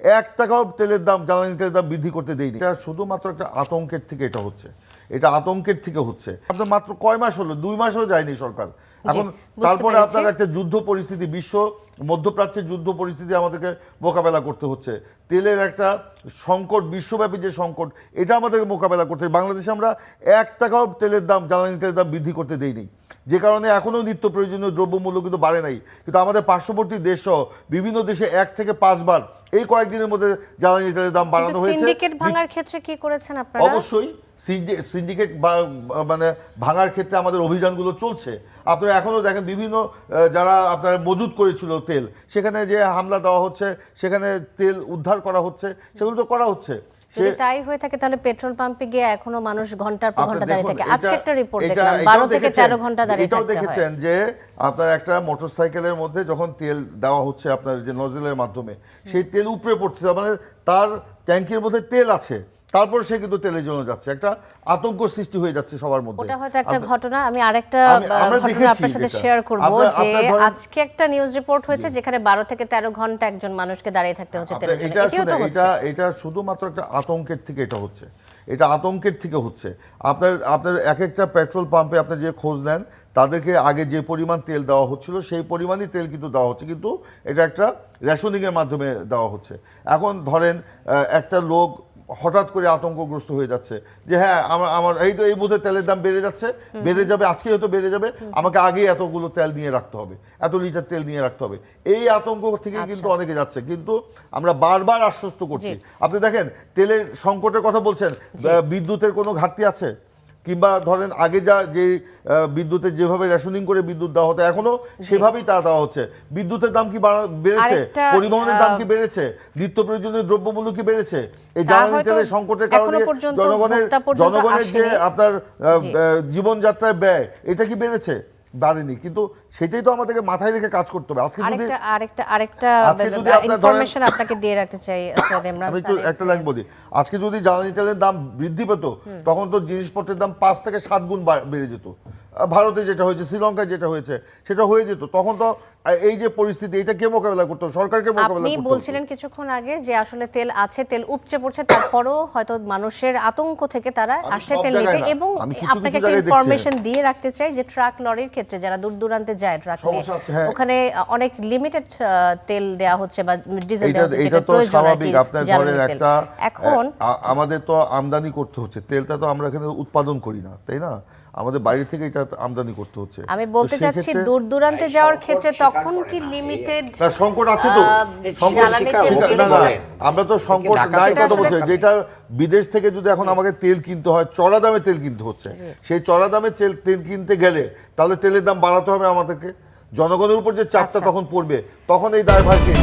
এক টাকাও তেলের দাম, জ্বালানি তেলের দাম বৃদ্ধি করতে দেয়নি। এটা শুধুমাত্র একটা আতঙ্কের থেকে এটা হচ্ছে, এটা আতঙ্কের থেকে হচ্ছে। আপনার মাত্র কয় মাস হলো, 2 মাসও যায়নি সরকার। এখন তারপরে আপনার একটা যুদ্ধ পরিস্থিতি, বিশ্ব মধ্যপ্রাচ্যের যুদ্ধ পরিস্থিতি আমাদেরকে মোকাবেলা করতে হচ্ছে। তেলের একটা সংকট, বিশ্বব্যাপী যে সংকট, এটা আমাদেরকে মোকাবেলা করতে হবে। বাংলাদেশে আমরা 1 টাকাও তেলের দাম, জ্বালানি তেলের দাম বৃদ্ধি করতে দেইনি, যে কারণে এখনও নিত্য প্রয়োজনীয় দ্রব্যমূল্য কিন্তু বাড়ে নাই। কিন্তু আমাদের পার্শ্ববর্তী দেশসহ বিভিন্ন দেশে 1 থেকে 5 বার এই কয়েকদিনের মধ্যে জ্বালানি তেলের দাম বাড়ানো হয়েছে। সিন্ডিকেট ভাঙার ক্ষেত্রে কি করেছেন আপনারা? অবশ্যই সিন্ডিকেট মানে ভাঙার ক্ষেত্রে আমাদের অভিযানগুলো চলছে। আপনারা এখনও দেখেন বিভিন্ন যারা আপনারা মজুত করেছিল তেল, সেখানে যে হামলা দেওয়া হচ্ছে, সেখানে তেল উদ্ধার করা হচ্ছে, সেগুলো তো করা হচ্ছে। যদি তাই হয়ে থাকে তাহলে পেট্রোল পাম্পে গিয়ে এখনো মানুষ ঘন্টার পর ঘন্টা দাঁড়িয়ে থাকে। আজকে একটা রিপোর্ট দেখলাম 12 থেকে 13 ঘন্টা দাঁড়িয়ে থাকতে হয়। এটাও দেখেছেন যে আপনার একটা মোটরসাইকেলের মধ্যে যখন তেল দেওয়া হচ্ছে আপনার যে নজলের মাধ্যমে, সেই তেল উপরে পড়ছে, মানে তার ট্যাঙ্কির মধ্যে তেল আছে, তারপর সে কিন্তু তেলের জন্য যাচ্ছে। একটা আতঙ্ক সৃষ্টি হয়ে যাচ্ছে সবার মধ্যে। ওটা হয়তো একটা ঘটনা। আমি আরেকটা ঘটনা আপনার সাথে শেয়ার করব যে আজকে একটা নিউজ রিপোর্ট হয়েছে যেখানে 12 থেকে 13 ঘন্টা একজন মানুষকে দাঁড়িয়ে থাকতে হচ্ছে তেলের জন্য। এটা শুধুমাত্র একটা আতঙ্কের থেকে এটা হচ্ছে, এটা আতঙ্কের থেকে হচ্ছে। আপনার এক একটা পেট্রোল পাম্পে আপনি যে খোঁজ নেন, তাদেরকে আগে যে পরিমাণ তেল দেওয়া হচ্ছিল সেই পরিমাণই তেল কিন্তু দেওয়া হচ্ছে, কিন্তু এটা একটা রেশনিংয়ের মাধ্যমে দেওয়া হচ্ছে। এখন ধরেন একটা লোক হঠাৎ করে আতঙ্কগ্রস্ত হয়ে যাচ্ছে যে হ্যাঁ আমার এই মুহূর্তে তেলের দাম বেড়ে যাচ্ছে, বেড়ে যাবে, আজকে হয়তো বেড়ে যাবে, আমাকে আগেই এতগুলো তেল নিয়ে রাখতে হবে, এত লিটার তেল নিয়ে রাখতে হবে। এই আতঙ্ক থেকে কিন্তু অনেকে যাচ্ছে, কিন্তু আমরা বারবার আশ্বস্ত করছি। আপনি দেখেন তেলের সংকটের কথা বলছেন, বিদ্যুতের কোনো ঘাটতি আছে? কিংবা ধরেন আগে যে বিদ্যুতের যেভাবে রেশনিং করে বিদ্যুৎ দেওয়া হতো, এখনো সেভাবেই তা দেওয়া হচ্ছে। বিদ্যুতের দাম কি বেড়েছে? পরিবহনের দাম কি বেড়েছে? নিত্য প্রয়োজনীয় দ্রব্যমূল্য কি বেড়েছে? এই জ্বালানি তেলের সংকটের কারণে জনগণের যে আপনার জীবনযাত্রার ব্যয়, এটা কি বেড়েছে? বাড়েনি, কিন্তু সেটাই তো আমাদেরকে মাথায় রেখে কাজ করতে হবে। আজকে যদি আরেকটা ইনফরমেশন আপনাকে দিয়ে রাখতে চাই আসলে ইমরান স্যার, আমি একটা লাইন বলি। আজকে যদি জ্বালানি তেলের দাম বৃদ্ধি পেত, তখন তো জিনিসপত্রের দাম 5 থেকে 7 গুণ বেড়ে যেত। ভারতে যেটা হয়েছে, শ্রীলঙ্কায় যেটা হয়েছে, সেটা হয়ে যেত। তখন তো এই যে পরিস্থিতি, এটা কে মোকাবেলা করতে হবে? সরকারকে মোকাবেলা করতে হবে। আপনি বলছিলেন কিছুক্ষণ আগে যে আসলে তেল আছে, তেল উপচে পড়ছে, তারপরও হয়তো মানুষের আতঙ্ক থেকে তারা আসছে তেল নিতে। এবং আপনাকে একটা ইনফরমেশন দিয়ে রাখতে চাই যে ট্রাক লরির ক্ষেত্রে যারা দূর দূরান্তে যায় ট্রাক নিয়ে, ওখানে অনেক লিমিটেড তেল দেওয়া হচ্ছে বা ডিজেল দেওয়া হচ্ছে, এটা তো স্বাভাবিক। আপনার ধরেন একটা, এখন আমাদের তো আমদানি করতে হচ্ছে, তেলটা তো আমরা এখানে উৎপাদন করি না, তাই না? আমাদের বাইরে থেকে এটা আমদানি করতে হচ্ছে। আমি বলতে চাচ্ছি দূর দূরান্তে যাওয়ার ক্ষেত্রে তখন কি লিমিটেড সংকট আছে? তো আমরা তো সংকট নাই কথা বলছি, যেটা বিদেশ থেকে যদি এখন আমাকে তেল কিনতে হয়, চড়া দামে তেল কিনতে হচ্ছে, সেই চড়া দামে তেল কিনতে গেলে তাহলে তেলের দাম বাড়াতে হবে আমাদেরকে। জনগণের উপর যে চাপটা তখন পড়বে, তখন এই দায়ভার কে?